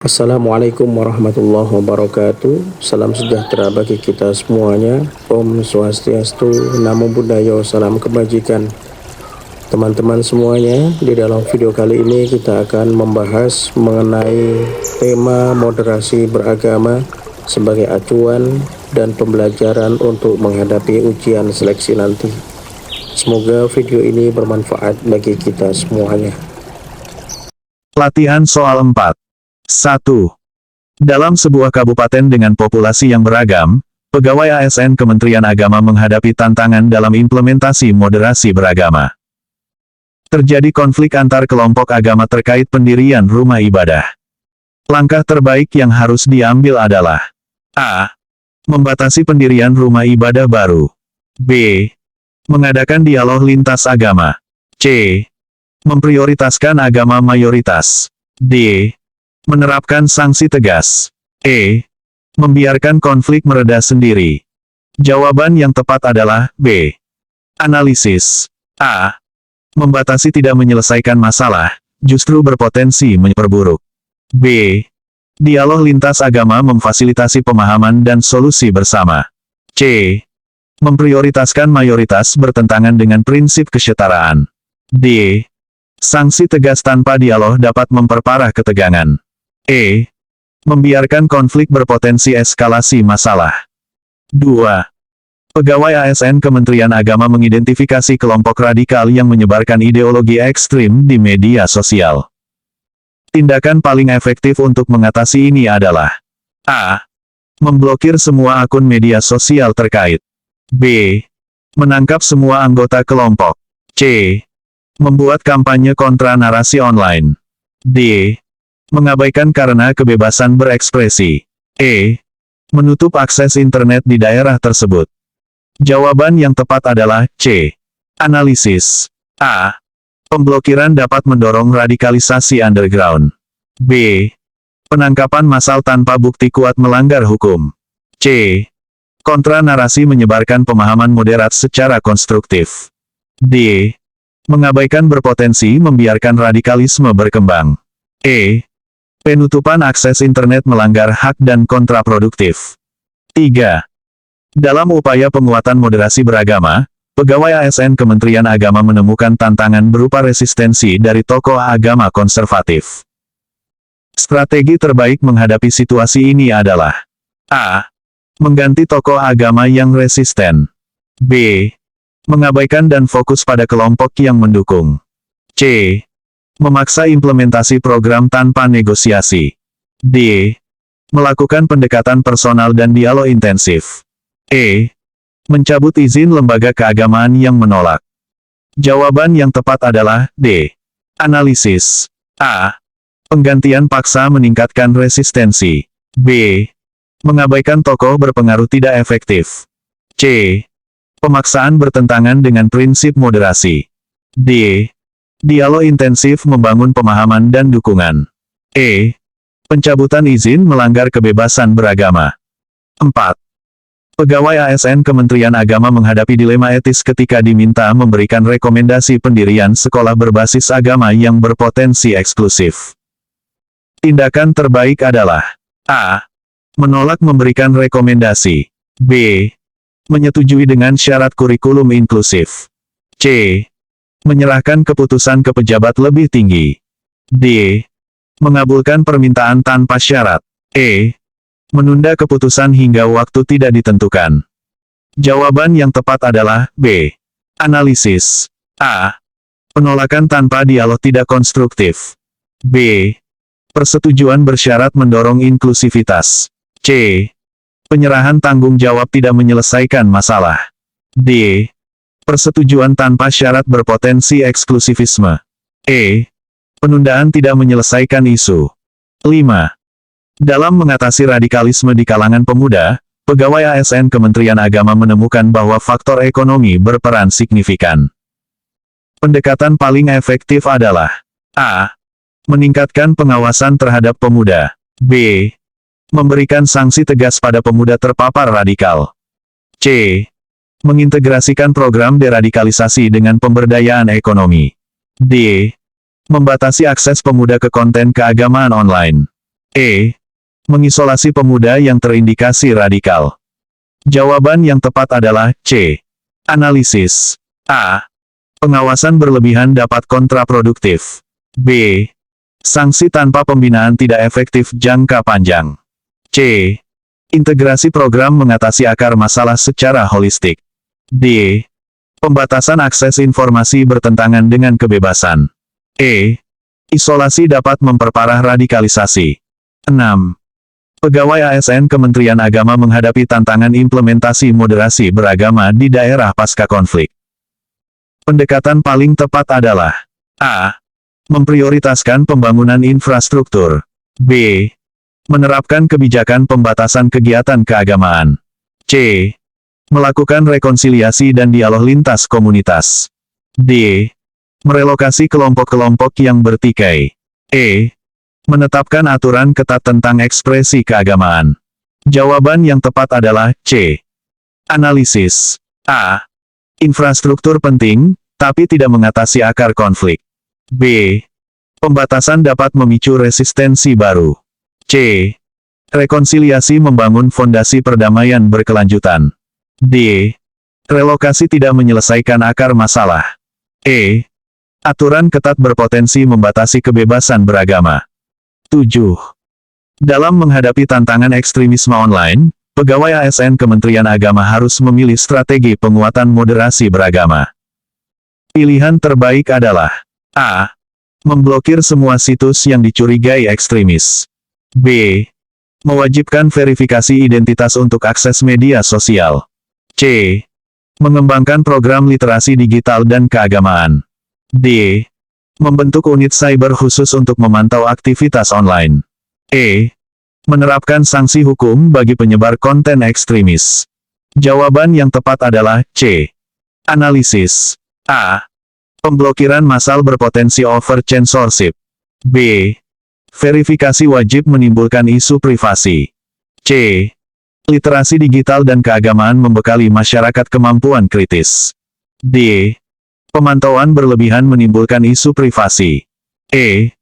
Assalamualaikum warahmatullahi wabarakatuh. Salam sejahtera bagi kita semuanya. Om Swastiastu, Namo Buddhaya, salam kebajikan. Teman-teman semuanya, di dalam video kali ini kita akan membahas mengenai tema moderasi beragama sebagai acuan dan pembelajaran untuk menghadapi ujian seleksi nanti. Semoga video ini bermanfaat bagi kita semuanya. Latihan soal 4. 1. Dalam sebuah kabupaten dengan populasi yang beragam, pegawai ASN Kementerian Agama menghadapi tantangan dalam implementasi moderasi beragama. Terjadi konflik antar kelompok agama terkait pendirian rumah ibadah. Langkah terbaik yang harus diambil adalah A. Membatasi pendirian rumah ibadah baru. B. Mengadakan dialog lintas agama. C. Memprioritaskan agama mayoritas. D. Menerapkan sanksi tegas. E. Membiarkan konflik mereda sendiri. Jawaban yang tepat adalah B. Analisis. A. Membatasi tidak menyelesaikan masalah, justru berpotensi memperburuk. B. Dialog lintas agama memfasilitasi pemahaman dan solusi bersama. C. Memprioritaskan mayoritas bertentangan dengan prinsip kesetaraan. D. Sanksi tegas tanpa dialog dapat memperparah ketegangan. E. Membiarkan konflik berpotensi eskalasi masalah. 2. Pegawai ASN Kementerian Agama mengidentifikasi kelompok radikal yang menyebarkan ideologi ekstrim di media sosial. Tindakan paling efektif untuk mengatasi ini adalah A. Memblokir semua akun media sosial terkait. B. Menangkap semua anggota kelompok. C. Membuat kampanye kontra narasi online. D. Mengabaikan karena kebebasan berekspresi. E. Menutup akses internet di daerah tersebut. Jawaban yang tepat adalah C. Analisis. A. Pemblokiran dapat mendorong radikalisasi underground. B. Penangkapan massal tanpa bukti kuat melanggar hukum. C. Kontra narasi menyebarkan pemahaman moderat secara konstruktif. D. Mengabaikan berpotensi membiarkan radikalisme berkembang. E. Penutupan akses internet melanggar hak dan kontraproduktif. 3. Dalam upaya penguatan moderasi beragama, pegawai ASN Kementerian Agama menemukan tantangan berupa resistensi dari tokoh agama konservatif. Strategi terbaik menghadapi situasi ini adalah A. Mengganti tokoh agama yang resisten. B. Mengabaikan dan fokus pada kelompok yang mendukung. C. Memaksa implementasi program tanpa negosiasi. D. Melakukan pendekatan personal dan dialog intensif. E. Mencabut izin lembaga keagamaan yang menolak. Jawaban yang tepat adalah D. Analisis. A. Penggantian paksa meningkatkan resistensi. B. Mengabaikan tokoh berpengaruh tidak efektif. C. Pemaksaan bertentangan dengan prinsip moderasi. D. Dialog intensif membangun pemahaman dan dukungan. E. Pencabutan izin melanggar kebebasan beragama. 4. Pegawai ASN Kementerian Agama menghadapi dilema etis ketika diminta memberikan rekomendasi pendirian sekolah berbasis agama yang berpotensi eksklusif. Tindakan terbaik adalah A. Menolak memberikan rekomendasi. B. Menyetujui dengan syarat kurikulum inklusif. C. Menyerahkan keputusan ke pejabat lebih tinggi. D. Mengabulkan permintaan tanpa syarat. E. Menunda keputusan hingga waktu tidak ditentukan. Jawaban yang tepat adalah B. Analisis. A. Penolakan tanpa dialog tidak konstruktif. B. Persetujuan bersyarat mendorong inklusivitas. C. Penyerahan tanggung jawab tidak menyelesaikan masalah. D. Persetujuan tanpa syarat berpotensi eksklusivisme. E. Penundaan tidak menyelesaikan isu. 5. Dalam mengatasi radikalisme di kalangan pemuda, pegawai ASN Kementerian Agama menemukan bahwa faktor ekonomi berperan signifikan. Pendekatan paling efektif adalah A. Meningkatkan pengawasan terhadap pemuda. B. Memberikan sanksi tegas pada pemuda terpapar radikal. C. Mengintegrasikan program deradikalisasi dengan pemberdayaan ekonomi. D. Membatasi akses pemuda ke konten keagamaan online. E. Mengisolasi pemuda yang terindikasi radikal. Jawaban yang tepat adalah C. Analisis. A. Pengawasan berlebihan dapat kontraproduktif. B. Sanksi tanpa pembinaan tidak efektif jangka panjang. C. Integrasi program mengatasi akar masalah secara holistik. D. Pembatasan akses informasi bertentangan dengan kebebasan. E. Isolasi dapat memperparah radikalisasi. 6. Pegawai ASN Kementerian Agama menghadapi tantangan implementasi moderasi beragama di daerah pasca konflik. Pendekatan paling tepat adalah A. Memprioritaskan pembangunan infrastruktur. B. Menerapkan kebijakan pembatasan kegiatan keagamaan. C. Melakukan rekonsiliasi dan dialog lintas komunitas. D. Merelokasi kelompok-kelompok yang bertikai. E. Menetapkan aturan ketat tentang ekspresi keagamaan. Jawaban yang tepat adalah C. Analisis. A. Infrastruktur penting, tapi tidak mengatasi akar konflik. B. Pembatasan dapat memicu resistensi baru. C. Rekonsiliasi membangun fondasi perdamaian berkelanjutan. D. Relokasi tidak menyelesaikan akar masalah. E. Aturan ketat berpotensi membatasi kebebasan beragama. 7. Dalam menghadapi tantangan ekstremisme online, pegawai ASN Kementerian Agama harus memilih strategi penguatan moderasi beragama. Pilihan terbaik adalah A. Memblokir semua situs yang dicurigai ekstremis. B. Mewajibkan verifikasi identitas untuk akses media sosial. C. Mengembangkan program literasi digital dan keagamaan. D. Membentuk unit cyber khusus untuk memantau aktivitas online. E. Menerapkan sanksi hukum bagi penyebar konten ekstremis. Jawaban yang tepat adalah C. Analisis. A. Pemblokiran massal berpotensi over-censorship. B. Verifikasi wajib menimbulkan isu privasi. C. Literasi digital dan keagamaan membekali masyarakat kemampuan kritis. D. Pemantauan berlebihan menimbulkan isu privasi. E.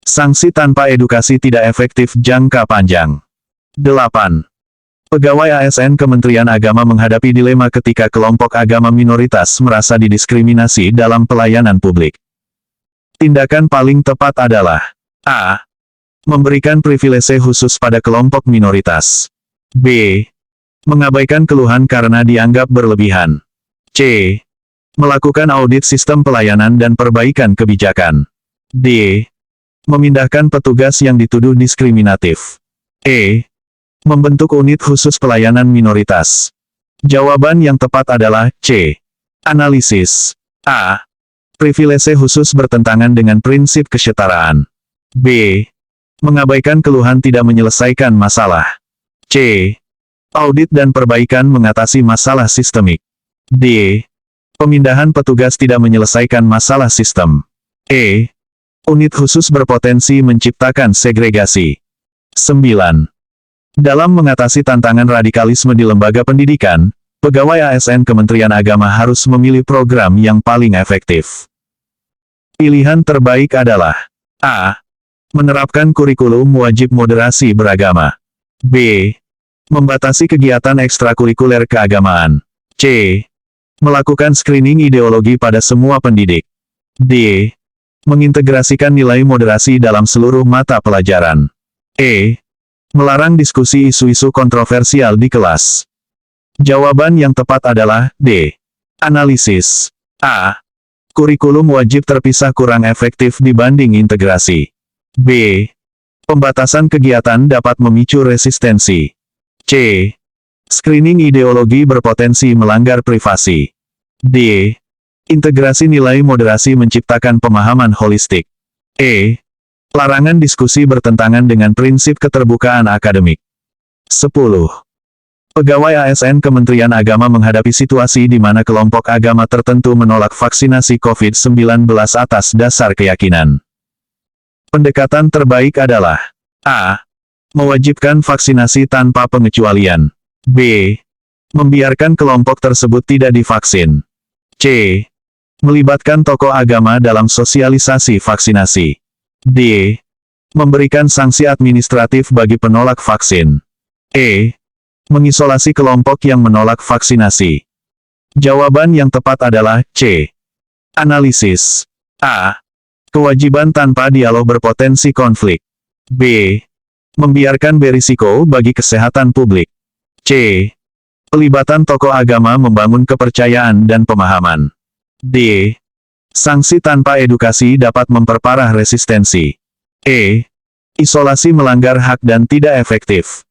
Sanksi tanpa edukasi tidak efektif jangka panjang. 8. Pegawai ASN Kementerian Agama menghadapi dilema ketika kelompok agama minoritas merasa didiskriminasi dalam pelayanan publik. Tindakan paling tepat adalah A. Memberikan privilese khusus pada kelompok minoritas. B. Mengabaikan keluhan karena dianggap berlebihan. C. Melakukan audit sistem pelayanan dan perbaikan kebijakan. D. Memindahkan petugas yang dituduh diskriminatif. E. Membentuk unit khusus pelayanan minoritas. Jawaban yang tepat adalah C. Analisis. A. Privilese khusus bertentangan dengan prinsip kesetaraan. B. Mengabaikan keluhan tidak menyelesaikan masalah. C. Audit dan perbaikan mengatasi masalah sistemik. D. Pemindahan petugas tidak menyelesaikan masalah sistem. E. Unit khusus berpotensi menciptakan segregasi. 9. Dalam mengatasi tantangan radikalisme di lembaga pendidikan, pegawai ASN Kementerian Agama harus memilih program yang paling efektif. Pilihan terbaik adalah A. Menerapkan kurikulum wajib moderasi beragama. B. Membatasi kegiatan ekstrakurikuler keagamaan. C. Melakukan screening ideologi pada semua pendidik. D. Mengintegrasikan nilai moderasi dalam seluruh mata pelajaran. E. Melarang diskusi isu-isu kontroversial di kelas. Jawaban yang tepat adalah D. Analisis. A. Kurikulum wajib terpisah kurang efektif dibanding integrasi. B. Pembatasan kegiatan dapat memicu resistensi. C. Screening ideologi berpotensi melanggar privasi. D. Integrasi nilai moderasi menciptakan pemahaman holistik. E. Larangan diskusi bertentangan dengan prinsip keterbukaan akademik. 10. Pegawai ASN Kementerian Agama menghadapi situasi di mana kelompok agama tertentu menolak vaksinasi COVID-19 atas dasar keyakinan. Pendekatan terbaik adalah A. Mewajibkan vaksinasi tanpa pengecualian. B. Membiarkan kelompok tersebut tidak divaksin. C. Melibatkan tokoh agama dalam sosialisasi vaksinasi. D. Memberikan sanksi administratif bagi penolak vaksin. E. Mengisolasi kelompok yang menolak vaksinasi. Jawaban yang tepat adalah C. Analisis. A. Kewajiban tanpa dialog berpotensi konflik. B. Membiarkan berisiko bagi kesehatan publik. C. Pelibatan tokoh agama membangun kepercayaan dan pemahaman. D. Sanksi tanpa edukasi dapat memperparah resistensi. E. Isolasi melanggar hak dan tidak efektif.